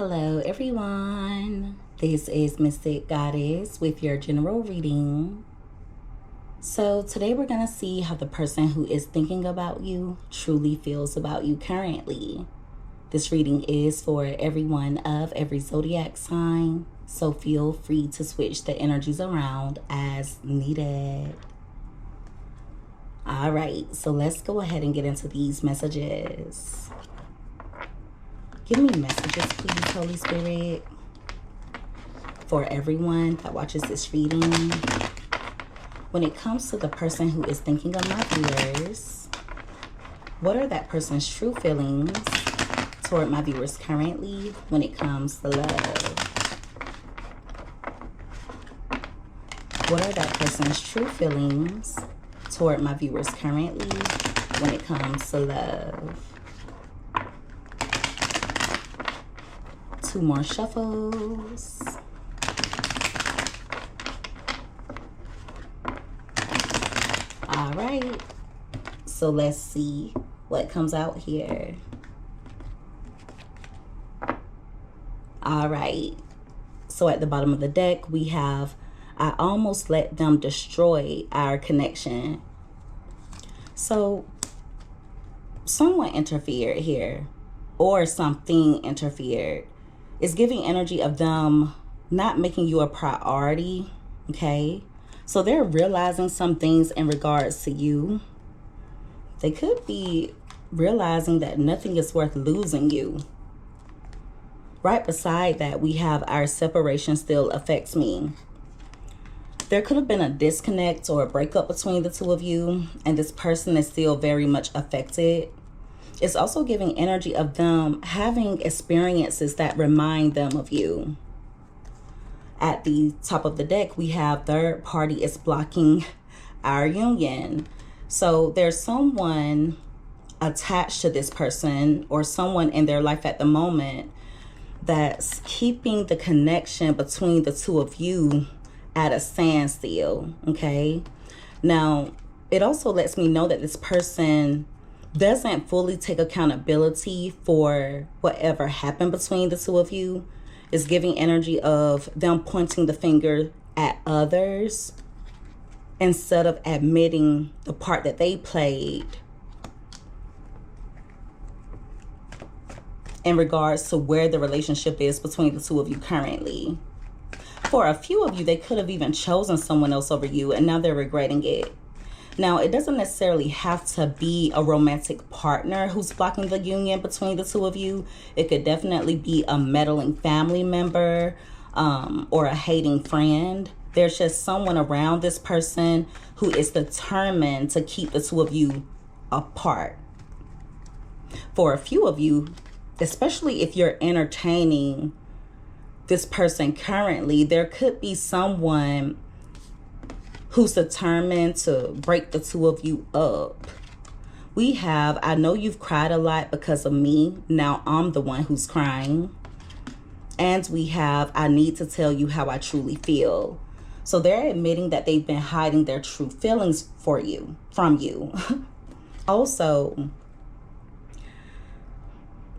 Hello everyone, this is Mystic Goddess with your general reading. So today we're going to see how the person who is thinking about you truly feels about you currently. This reading is for everyone of every zodiac sign, so feel free to switch the energies around as needed. Alright, so let's go ahead and get into these messages. Give me messages, please, Holy Spirit, for everyone that watches this reading. When it comes to the person who is thinking of my viewers, what are that person's true feelings toward my viewers currently when it comes to love? What are that person's true feelings toward my viewers currently when it comes to love? 2 more shuffles. All right. So let's see what comes out here. All right. So at the bottom of the deck, we have, I almost let them destroy our connection. So someone interfered here, or something interfered. It's giving energy of them not making you a priority, okay? So they're realizing some things in regards to you. They could be realizing that nothing is worth losing you. Right beside that, we have our separation still affects me. There could have been a disconnect or a breakup between the two of you, and this person is still very much affected. It's also giving energy of them having experiences that remind them of you. At the top of the deck, we have third party is blocking our union. So there's someone attached to this person or someone in their life at the moment that's keeping the connection between the two of you at a standstill, okay? Now, it also lets me know that this person doesn't fully take accountability for whatever happened between the two of you. Is giving energy of them pointing the finger at others instead of admitting the part that they played in regards to where the relationship is between the two of you currently. For a few of you, they could have even chosen someone else over you, and now they're regretting it. Now, it doesn't necessarily have to be a romantic partner who's blocking the union between the two of you. It could definitely be a meddling family member or a hating friend. There's just someone around this person who is determined to keep the two of you apart. For a few of you, especially if you're entertaining this person currently, there could be someone who's determined to break the two of you up. We have, I know you've cried a lot because of me. Now I'm the one who's crying. And we have, I need to tell you how I truly feel. So they're admitting that they've been hiding their true feelings from you. Also,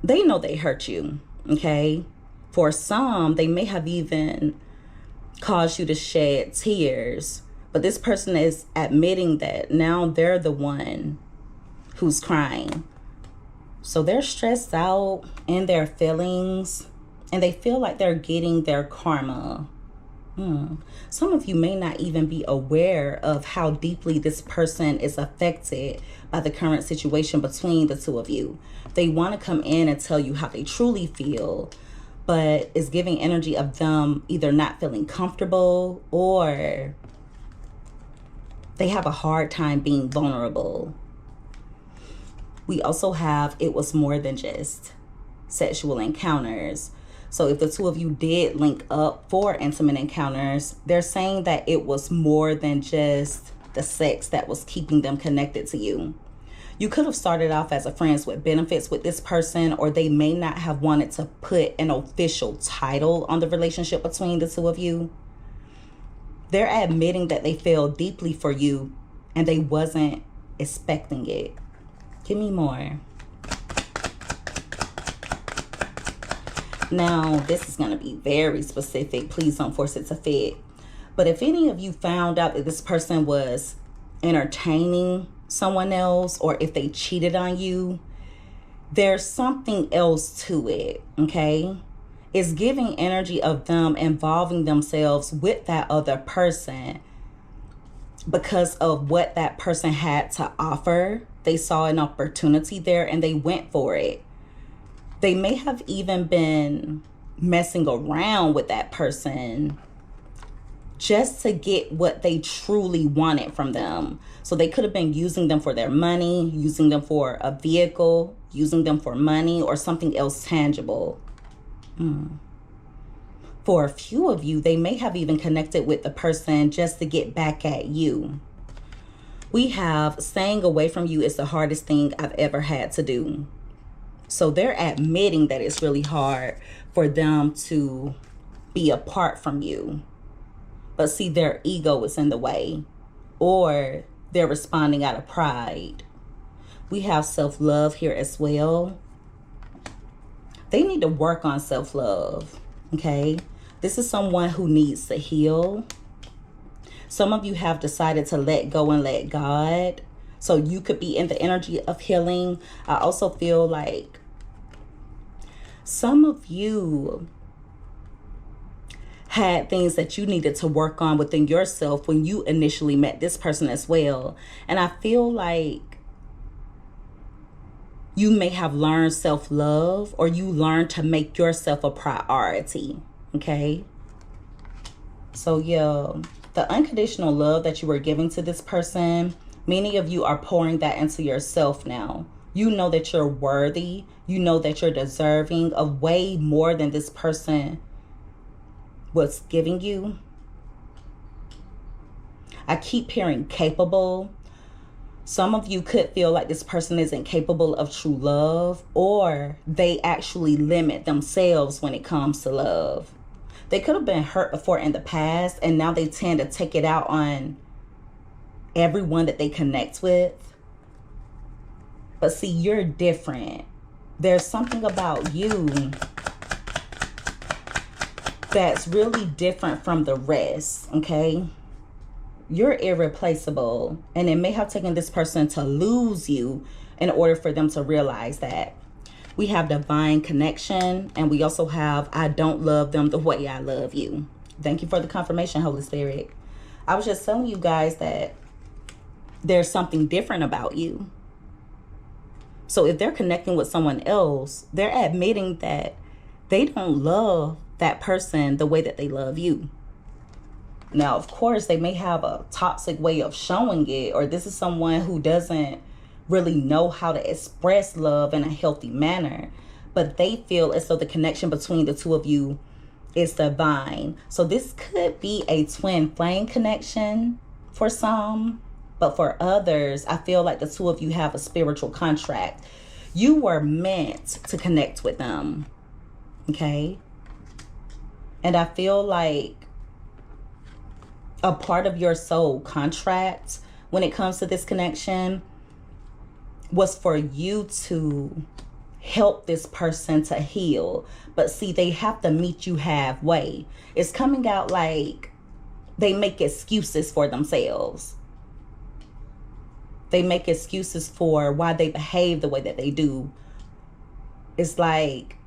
they know they hurt you, okay? For some, they may have even caused you to shed tears. But this person is admitting that now they're the one who's crying. So they're stressed out in their feelings, and they feel like they're getting their karma. Some of you may not even be aware of how deeply this person is affected by the current situation between the two of you. They want to come in and tell you how they truly feel, but it's giving energy of them either not feeling comfortable or they have a hard time being vulnerable. We also have, it was more than just sexual encounters. So if the two of you did link up for intimate encounters, they're saying that it was more than just the sex that was keeping them connected to you. You could have started off as a friends with benefits with this person, or they may not have wanted to put an official title on the relationship between the two of you. They're admitting that they feel deeply for you and they wasn't expecting it. Give me more. Now, this is going to be very specific. Please don't force it to fit. But if any of you found out that this person was entertaining someone else, or if they cheated on you, there's something else to it, okay? It's giving energy of them involving themselves with that other person because of what that person had to offer. They saw an opportunity there and they went for it. They may have even been messing around with that person just to get what they truly wanted from them. So they could have been using them for their money, using them for a vehicle, using them for money or something else tangible. For a few of you, they may have even connected with the person just to get back at you. We have staying away from you is the hardest thing I've ever had to do. So they're admitting that it's really hard for them to be apart from you. But see, their ego is in the way, or they're responding out of pride. We have self-love here as well. They need to work on self-love, okay? This is someone who needs to heal. Some of you have decided to let go and let God, so you could be in the energy of healing. I also feel like some of you had things that you needed to work on within yourself when you initially met this person as well. And I feel like you may have learned self-love, or you learned to make yourself a priority, okay? So yeah, the unconditional love that you were giving to this person, many of you are pouring that into yourself now. You know that you're worthy. You know that you're deserving of way more than this person was giving you. I keep hearing capable. Some of you could feel like this person isn't capable of true love, or they actually limit themselves when it comes to love. They could have been hurt before in the past, and now they tend to take it out on everyone that they connect with. But see, you're different. There's something about you that's really different from the rest, okay? You're irreplaceable, and it may have taken this person to lose you in order for them to realize that. We have divine connection, and we also have I don't love them the way I love you. Thank you for the confirmation, Holy Spirit. I was just telling you guys that there's something different about you. So if they're connecting with someone else, they're admitting that they don't love that person the way that they love you. Now, of course, they may have a toxic way of showing it, or this is someone who doesn't really know how to express love in a healthy manner, but they feel as though the connection between the two of you is divine. So this could be a twin flame connection for some, but for others, I feel like the two of you have a spiritual contract. You were meant to connect with them, okay? And I feel like a part of your soul contract when it comes to this connection was for you to help this person to heal. But see, they have to meet you halfway. It's coming out like they make excuses for themselves. They make excuses for why they behave the way that they do. It's like,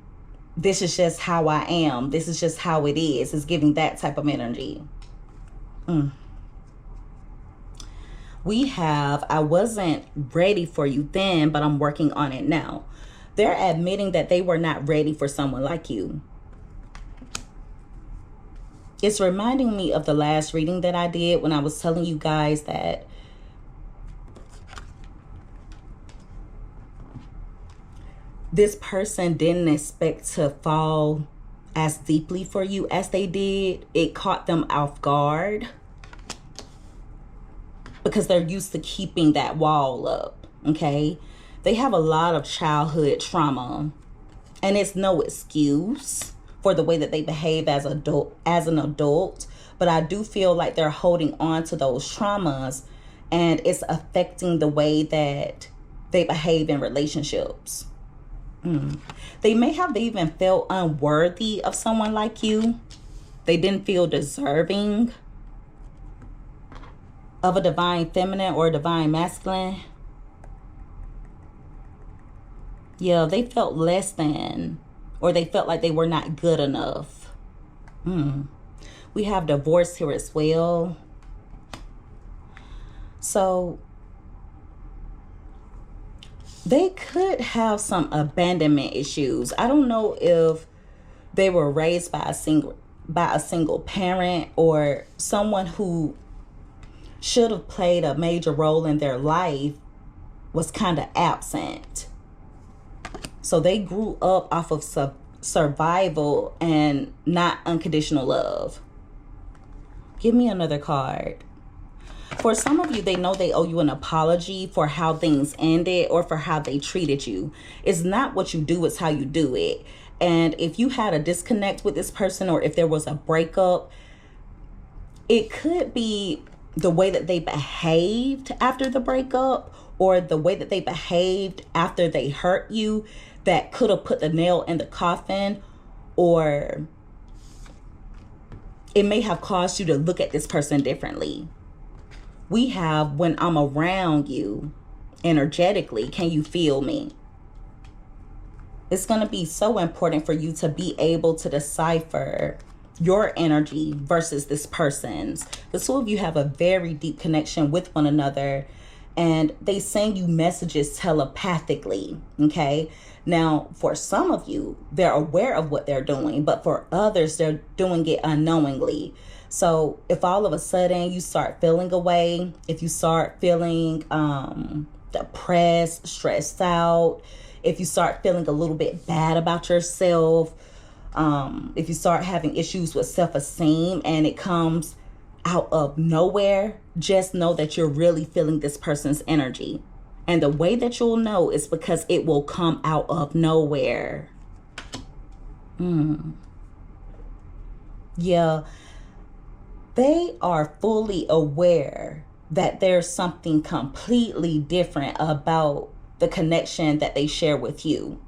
this is just how I am. This is just how it is. It's giving that type of energy. We have, I wasn't ready for you then, but I'm working on it now. They're admitting that they were not ready for someone like you. It's reminding me of the last reading that I did when I was telling you guys that this person didn't expect to fall as deeply for you as they did. It caught them off guard because they're used to keeping that wall up, okay? They have a lot of childhood trauma, and it's no excuse for the way that they behave as an adult, but I do feel like they're holding on to those traumas, and it's affecting the way that they behave in relationships. They may have even felt unworthy of someone like you. They didn't feel deserving of a divine feminine or a divine masculine. Yeah, they felt less than, or they felt like they were not good enough. We have divorce here as well. So they could have some abandonment issues. I don't know if they were raised by a single parent, or someone who should have played a major role in their life was kind of absent. So they grew up off of survival and not unconditional love. Give me another card. For some of you, they know they owe you an apology for how things ended or for how they treated you. It's not what you do, it's how you do it. And if you had a disconnect with this person, or if there was a breakup, it could be the way that they behaved after the breakup, or the way that they behaved after they hurt you, that could have put the nail in the coffin, or it may have caused you to look at this person differently. We have, when I'm around you energetically, can you feel me? It's going to be so important for you to be able to decipher your energy versus this person's. The two of you have a very deep connection with one another, and they send you messages telepathically, okay? Now, for some of you, they're aware of what they're doing, but for others, they're doing it unknowingly. So if all of a sudden you start feeling away, if you start feeling depressed, stressed out, if you start feeling a little bit bad about yourself, if you start having issues with self-esteem and it comes out of nowhere, just know that you're really feeling this person's energy. And the way that you'll know is because it will come out of nowhere. Yeah. They are fully aware that there's something completely different about the connection that they share with you.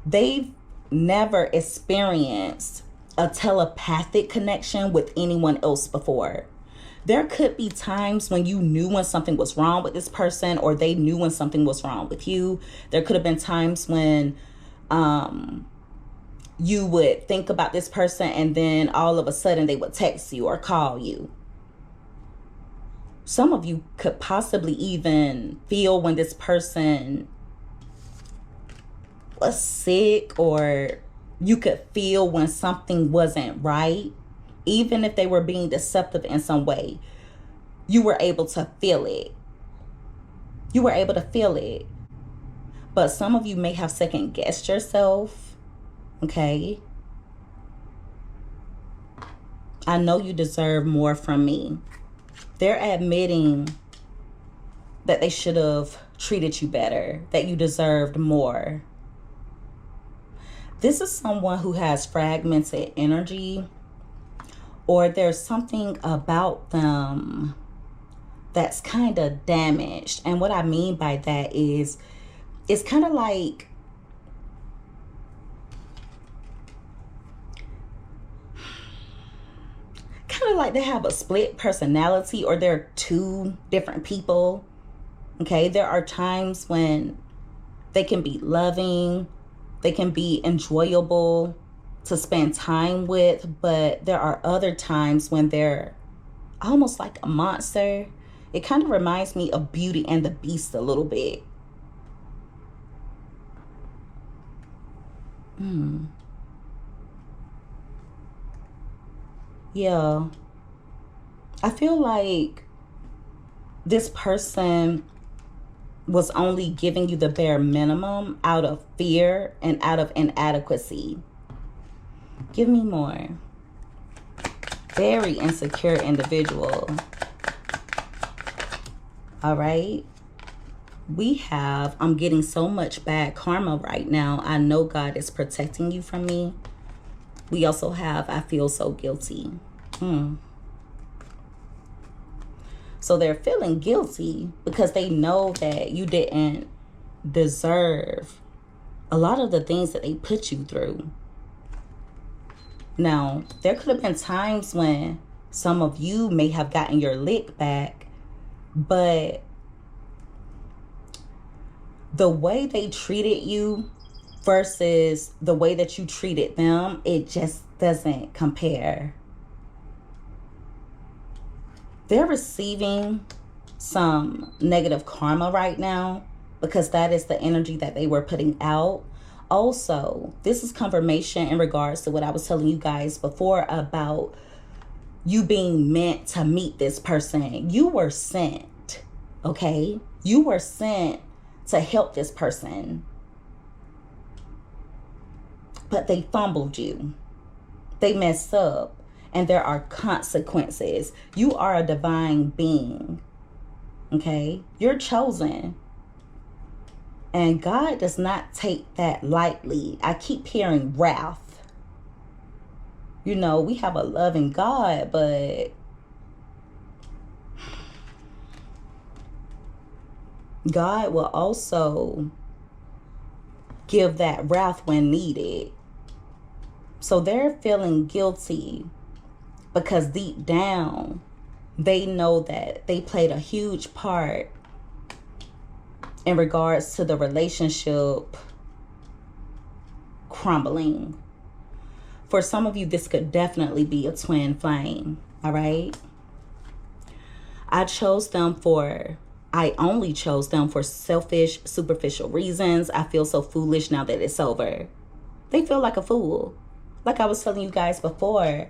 They've never experienced a telepathic connection with anyone else before. There could be times when you knew when something was wrong with this person, or they knew when something was wrong with you. There could have been times when you would think about this person and then all of a sudden they would text you or call you. Some of you could possibly even feel when this person was sick, or you could feel when something wasn't right. Even if they were being deceptive in some way, you were able to feel it. You were able to feel it. But some of you may have second guessed yourself. Okay? I know you deserve more from me. They're admitting that they should have treated you better, that you deserved more. This is someone who has fragmented energy, or there's something about them that's kind of damaged. And what I mean by that is, it's kind of like they have a split personality, or they're two different people. Okay, there are times when they can be loving, they can be enjoyable to spend time with, but there are other times when they're almost like a monster. It kind of reminds me of Beauty and the Beast a little bit. Yeah. I feel like this person was only giving you the bare minimum out of fear and out of inadequacy. Give me more. Very insecure individual. All right. We have, I'm getting so much bad karma right now. I know God is protecting you from me. We also have, I feel so guilty. So they're feeling guilty because they know that you didn't deserve a lot of the things that they put you through. Now, there could have been times when some of you may have gotten your lick back, but the way they treated you versus the way that you treated them, it just doesn't compare. They're receiving some negative karma right now because that is the energy that they were putting out. Also, this is confirmation in regards to what I was telling you guys before about you being meant to meet this person. You were sent, okay? You were sent to help this person. But they fumbled you. They messed up. And there are consequences. You are a divine being. Okay? You're chosen. And God does not take that lightly. I keep hearing wrath. You know, we have a loving God, but God will also give that wrath when needed. So they're feeling guilty because deep down, they know that they played a huge part in regards to the relationship crumbling. For some of you, this could definitely be a twin flame, all right? I only chose them for selfish, superficial reasons. I feel so foolish now that it's over. They feel like a fool. Like I was telling you guys before,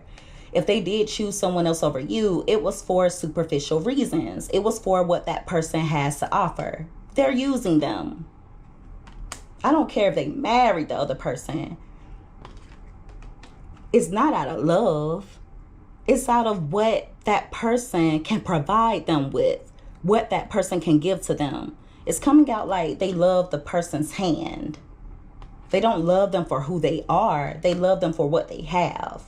if they did choose someone else over you, it was for superficial reasons. It was for what that person has to offer. They're using them. I don't care if they married the other person. It's not out of love. It's out of what that person can provide them with, what that person can give to them. It's coming out like they love the person's hand. They don't love them for who they are. They love them for what they have.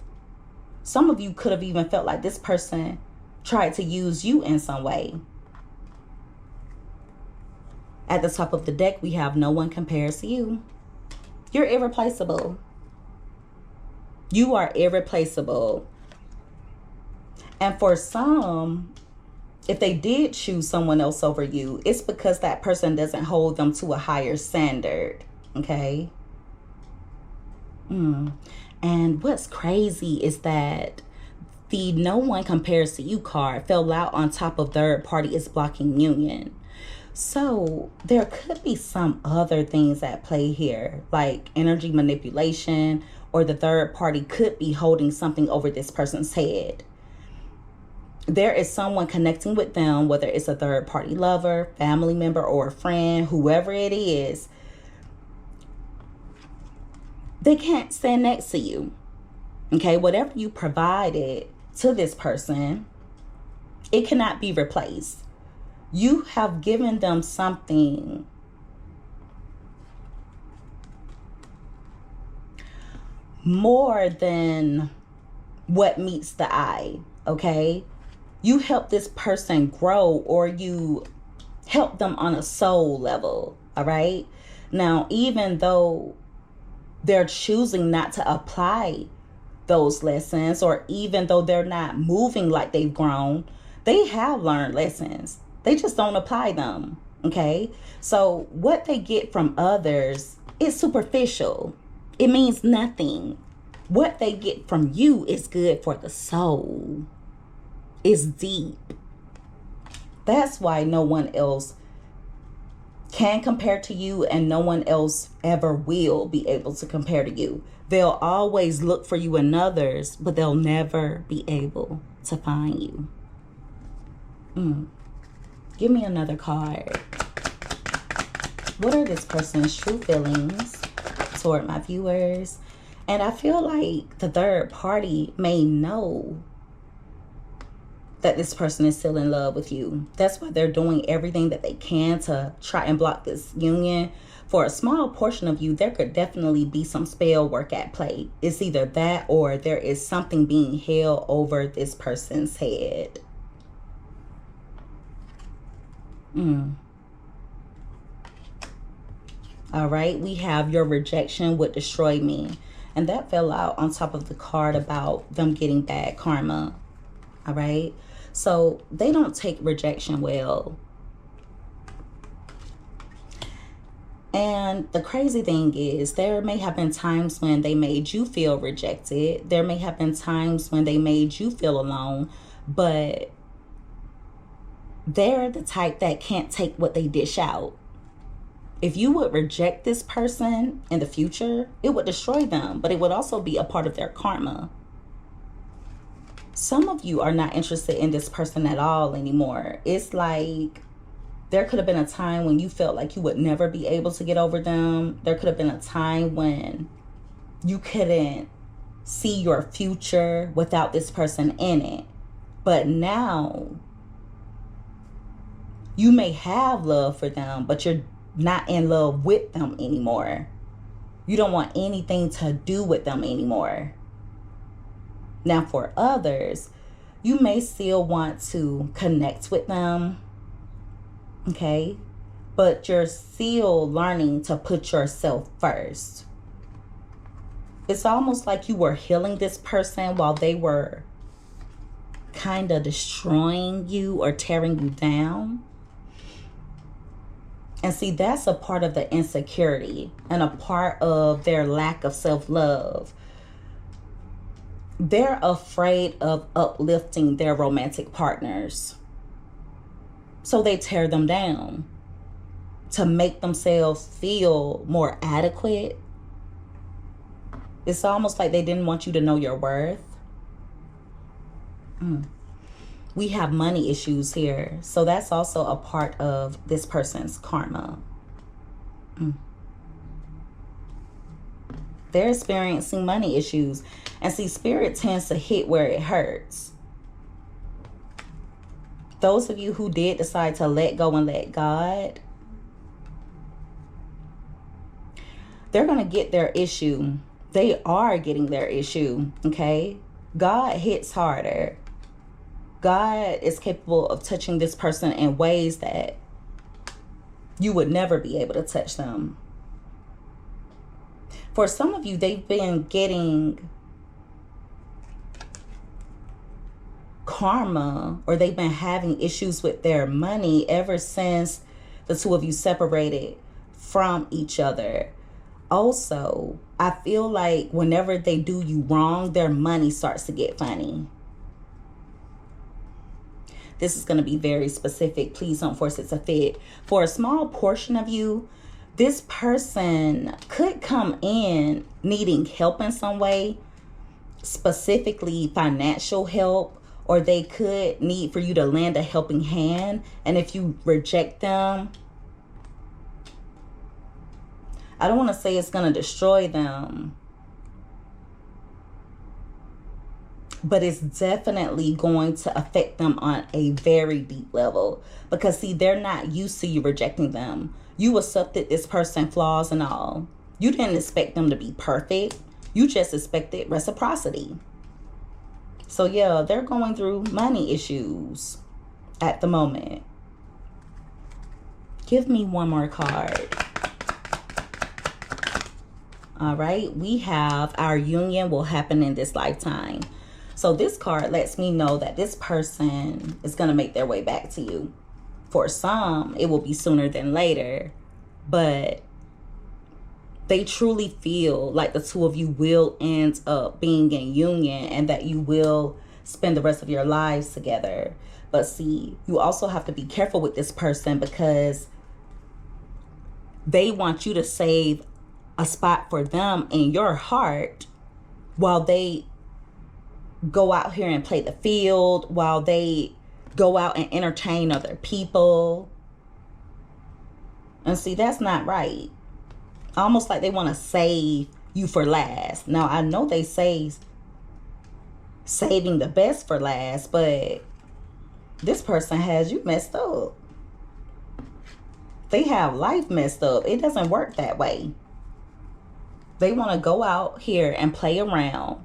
Some of you could have even felt like this person tried to use you in some way. At the top of the deck, we have no one compares to you. You're irreplaceable. You are irreplaceable. And for some, if they did choose someone else over you, it's because that person doesn't hold them to a higher standard. Okay? And what's crazy is that the no one compares to you card fell out on top of third party is blocking union. So there could be some other things at play here, like energy manipulation, or the third party could be holding something over this person's head. There is someone connecting with them, whether it's a third party lover, family member, or a friend, whoever it is. They can't stand next to you. Okay, whatever you provided to this person, it cannot be replaced. You have given them something more than what meets the eye, okay? You help this person grow, or you help them on a soul level, all right? Now, even though they're choosing not to apply those lessons, or even though they're not moving like they've grown, they have learned lessons. They just don't apply them, okay? So what they get from others is superficial. It means nothing. What they get from you is good for the soul. It's deep. That's why no one else can compare to you, and no one else ever will be able to compare to you. They'll always look for you in others, but they'll never be able to find you. Give me another card. What are this person's true feelings toward my viewers? And I feel like the third party may know that this person is still in love with you. That's why they're doing everything that they can to try and block this union. For a small portion of you, there could definitely be some spell work at play. It's either that or there is something being held over this person's head. All right, we have your rejection would destroy me. And that fell out on top of the card about them getting bad karma. All right, so they don't take rejection well. And the crazy thing is, there may have been times when they made you feel rejected. There may have been times when they made you feel alone, but they're the type that can't take what they dish out. If you would reject this person in the future, it would destroy them, but it would also be a part of their karma. Some of you are not interested in this person at all anymore. It's like there could have been a time when you felt like you would never be able to get over them. There could have been a time when you couldn't see your future without this person in it. But now you may have love for them, but you're not in love with them anymore. You don't want anything to do with them anymore. Now for others, you may still want to connect with them. Okay, but you're still learning to put yourself first. It's almost like you were healing this person while they were kind of destroying you or tearing you down. And see, that's a part of the insecurity and a part of their lack of self-love. They're afraid of uplifting their romantic partners. So they tear them down to make themselves feel more adequate. It's almost like they didn't want you to know your worth. We have money issues here. So that's also a part of this person's karma. They're experiencing money issues. And see, spirit tends to hit where it hurts. Those of you who did decide to let go and let God, they're going to get their issue. They are getting their issue, okay? God hits harder. God is capable of touching this person in ways that you would never be able to touch them. For some of you, they've been getting karma, or they've been having issues with their money ever since the two of you separated from each other. Also, I feel like whenever they do you wrong, their money starts to get funny. This is going to be very specific. Please don't force it to fit. For a small portion of you, this person could come in needing help in some way, specifically financial help. Or they could need for you to lend a helping hand. And if you reject them, I don't want to say it's going to destroy them, but it's definitely going to affect them on a very deep level. Because see, they're not used to you rejecting them. You accepted this person, flaws and all. You didn't expect them to be perfect. You just expected reciprocity. So yeah, they're going through money issues at the moment. Give me one more card. All right, we have our union will happen in this lifetime. So this card lets me know that this person is going to make their way back to you. For some, it will be sooner than later, but they truly feel like the two of you will end up being in union and that you will spend the rest of your lives together. But see, you also have to be careful with this person because they want you to save a spot for them in your heart while they go out here and play the field, while they go out and entertain other people. And see, that's not right. Almost like they want to save you for last. Now, I know they say saving the best for last, but this person has you messed up. They have life messed up. It doesn't work that way. They want to go out here and play around,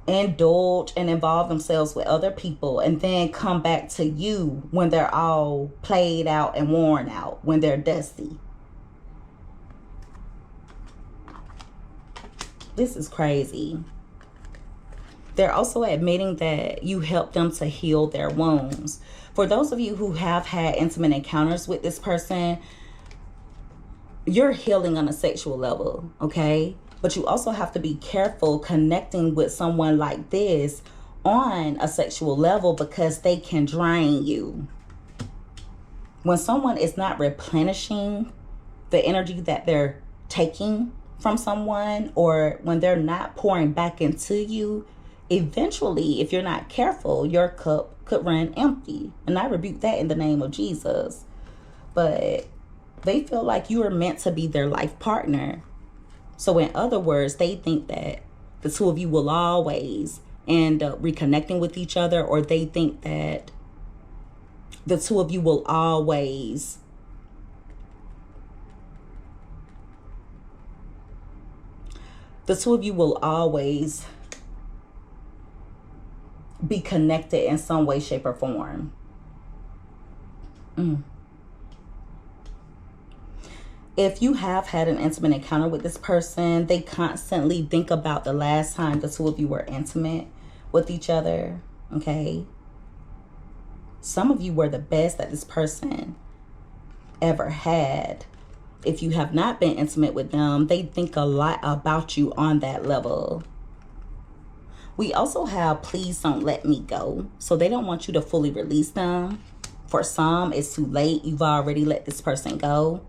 indulge and involve themselves with other people, and then come back to you when they're all played out and worn out, when they're dusty. This is crazy. They're also admitting that you helped them to heal their wounds. For those of you who have had intimate encounters with this person, you're healing on a sexual level, okay? But you also have to be careful connecting with someone like this on a sexual level, because they can drain you. When someone is not replenishing the energy that they're taking from someone, or when they're not pouring back into you, eventually, if you're not careful, your cup could run empty. And I rebuke that in the name of Jesus. But they feel like you are meant to be their life partner. So in other words, they think that the two of you will always end up reconnecting with each other, or they think that the two of you will always be connected in some way, shape, or form. If you have had an intimate encounter with this person, they constantly think about the last time the two of you were intimate with each other, okay? Some of you were the best that this person ever had. If you have not been intimate with them, they think a lot about you on that level. We also have please don't let me go. So they don't want you to fully release them. For some, it's too late. You've already let this person go.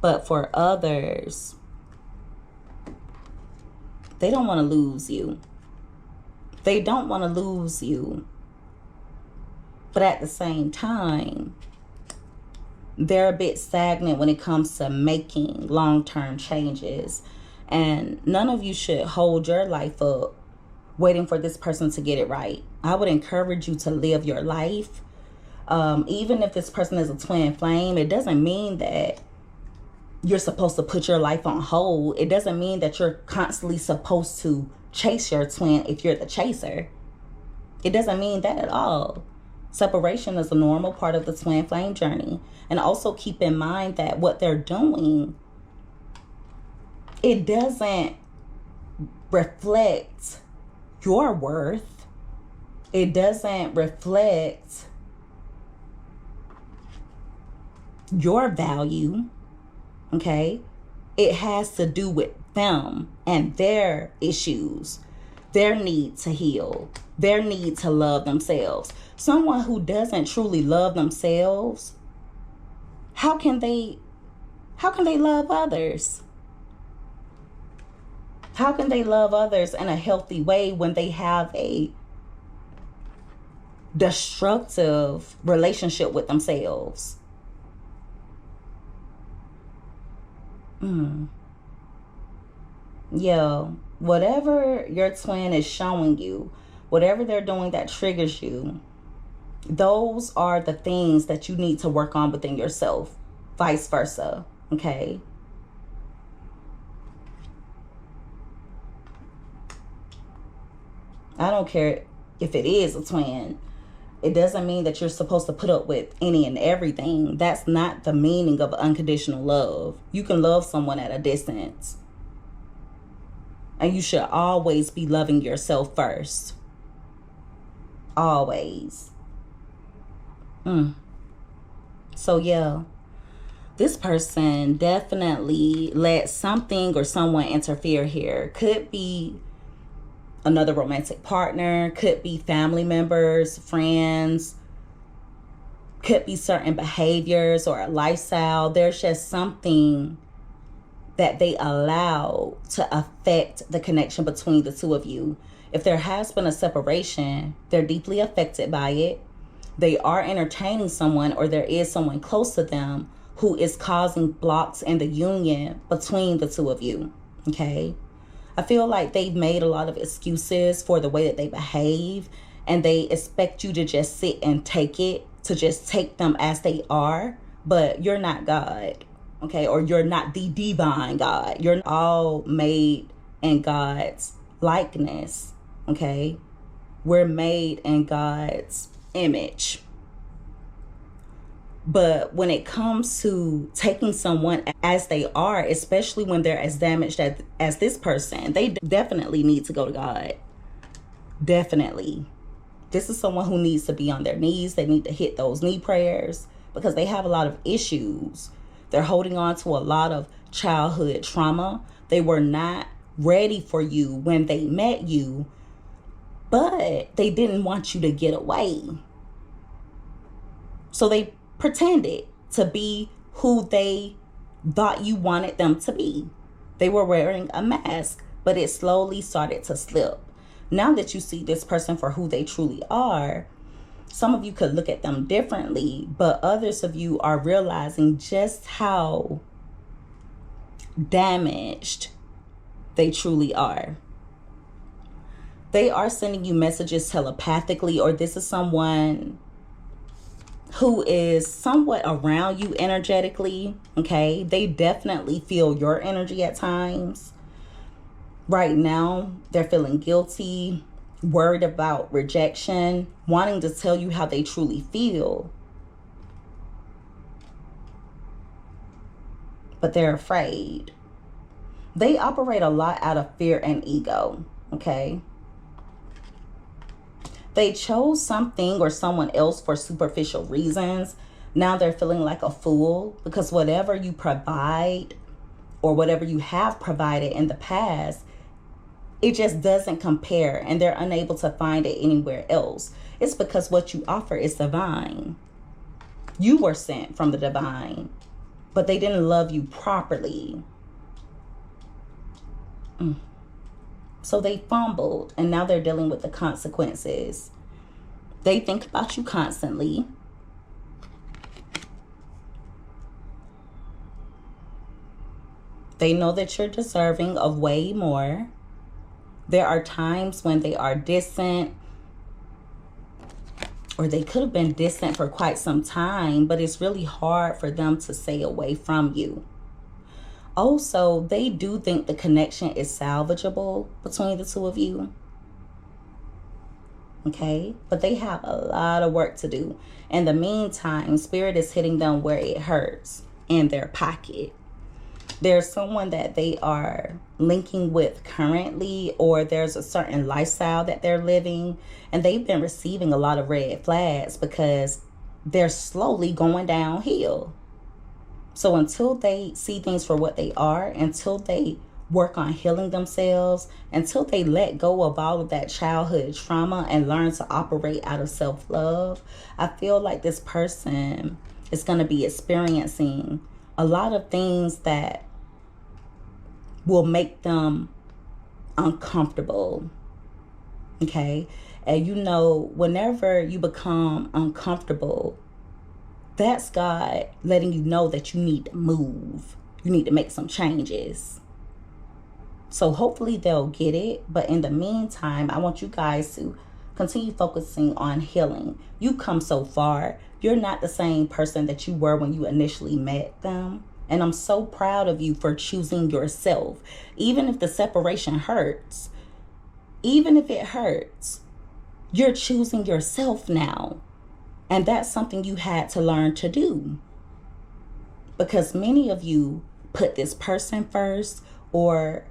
But for others, they don't want to lose you. They don't want to lose you. But at the same time, they're a bit stagnant when it comes to making long-term changes. And none of you should hold your life up waiting for this person to get it right. I would encourage you to live your life. Even if this person is a twin flame, it doesn't mean that you're supposed to put your life on hold. It doesn't mean that you're constantly supposed to chase your twin if you're the chaser. It doesn't mean that at all. Separation is a normal part of the twin flame journey. And also keep in mind that what they're doing, it doesn't reflect your worth. It doesn't reflect your value. Okay? It has to do with them and their issues, their need to heal, their need to love themselves. Someone who doesn't truly love themselves, how can they love others? How can they love others in a healthy way when they have a destructive relationship with themselves? Yo, whatever your twin is showing you, whatever they're doing that triggers you, those are the things that you need to work on within yourself, vice versa, okay? I don't care if it is a twin. It doesn't mean that you're supposed to put up with any and everything. That's not the meaning of unconditional love. You can love someone at a distance. And you should always be loving yourself first. Always. So yeah, this person definitely let something or someone interfere here. Could be another romantic partner, could be family members, friends, could be certain behaviors or a lifestyle. There's just something that they allow to affect the connection between the two of you. If there has been a separation, they're deeply affected by it. They are entertaining someone, or there is someone close to them who is causing blocks in the union between the two of you, okay? I feel like they've made a lot of excuses for the way that they behave, and they expect you to just sit and take it, to just take them as they are, but you're not God, okay? Or you're not the divine God. You're all made in God's likeness, okay? We're made in God's image. But when it comes to taking someone as they are, especially when they're as damaged as this person, they definitely need to go to God. Definitely. This is someone who needs to be on their knees. They need to hit those knee prayers because they have a lot of issues. They're holding on to a lot of childhood trauma. They were not ready for you when they met you, but they didn't want you to get away. So they pretended to be who they thought you wanted them to be. They were wearing a mask, but it slowly started to slip. Now that you see this person for who they truly are, some of you could look at them differently, but others of you are realizing just how damaged they truly are. They are sending you messages telepathically, or this is someone who is somewhat around you energetically, okay? They definitely feel your energy at times. Right now, they're feeling guilty, worried about rejection, wanting to tell you how they truly feel. But they're afraid. They operate a lot out of fear and ego, okay? They chose something or someone else for superficial reasons. Now they're feeling like a fool because whatever you provide or whatever you have provided in the past, it just doesn't compare, and they're unable to find it anywhere else. It's because what you offer is divine. You were sent from the divine, but they didn't love you properly. So they fumbled, and now they're dealing with the consequences. They think about you constantly. They know that you're deserving of way more. There are times when they are distant, or they could have been distant for quite some time, but it's really hard for them to stay away from you. Also, they do think the connection is salvageable between the two of you. Okay? But they have a lot of work to do. In the meantime, Spirit is hitting them where it hurts, in their pocket. There's someone that they are linking with currently, or there's a certain lifestyle that they're living, and they've been receiving a lot of red flags because they're slowly going downhill. So until they see things for what they are, until they work on healing themselves, until they let go of all of that childhood trauma and learn to operate out of self-love, I feel like this person is going to be experiencing a lot of things that will make them uncomfortable. Okay? And you know, whenever you become uncomfortable, that's God letting you know that you need to move. You need to make some changes. So hopefully they'll get it. But in the meantime, I want you guys to continue focusing on healing. You come so far. You're not the same person that you were when you initially met them. And I'm so proud of you for choosing yourself. Even if the separation hurts, even if it hurts, you're choosing yourself now. And that's something you had to learn to do. Because many of you put this person first, or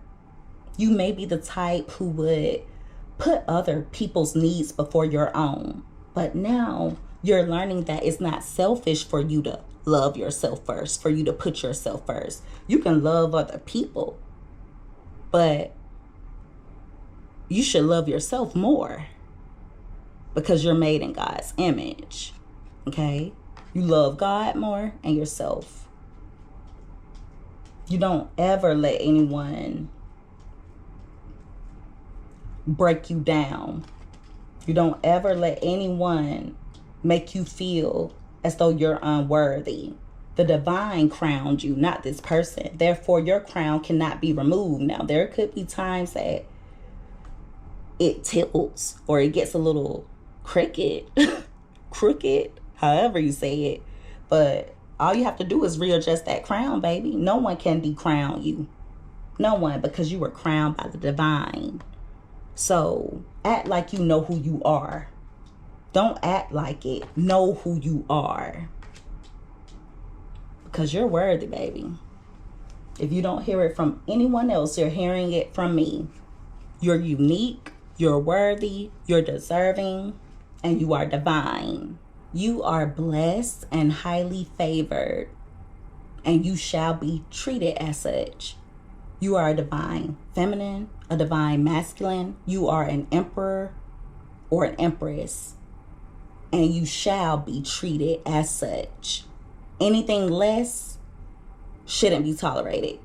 you may be the type who would put other people's needs before your own. But now you're learning that it's not selfish for you to love yourself first, for you to put yourself first. You can love other people, but you should love yourself more because you're made in God's image. Okay? You love God more and yourself. You don't ever let anyone break you down. You don't ever let anyone make you feel as though you're unworthy. The divine crowned you, not this person. Therefore, your crown cannot be removed. Now, there could be times that it tilts or it gets a little crooked, however you say it. But all you have to do is readjust that crown, baby. No one can decrown you. No one, because you were crowned by the divine. So act like you know who you are. Don't act like it. Know who you are. because you're worthy, baby. If you don't hear it from anyone else, you're hearing it from me. You're unique, you're worthy, you're deserving, and you are divine. You are blessed and highly favored, and you shall be treated as such. You are a divine feminine, a divine masculine. You are an emperor or an empress, and you shall be treated as such. Anything less shouldn't be tolerated,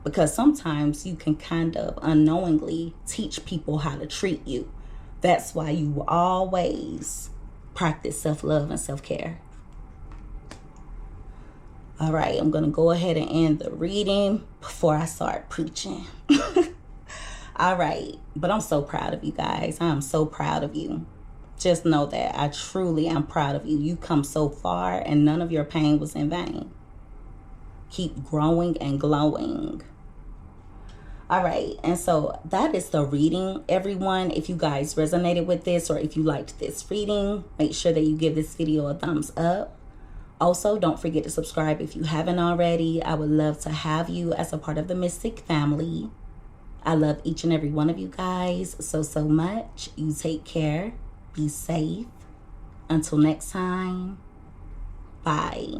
because sometimes you can kind of unknowingly teach people how to treat you. That's why you always practice self-love and self-care. All right, I'm going to go ahead and end the reading before I start preaching. All right, but I'm so proud of you guys. I'm so proud of you. Just know that I truly am proud of you. You come so far, and none of your pain was in vain. Keep growing and glowing. All right, and so that is the reading, everyone. If you guys resonated with this, or if you liked this reading, make sure that you give this video a thumbs up. Also, don't forget to subscribe if you haven't already. I would love to have you as a part of the Mystic family. I love each and every one of you guys so much. You take care. Be safe. Until next time. Bye.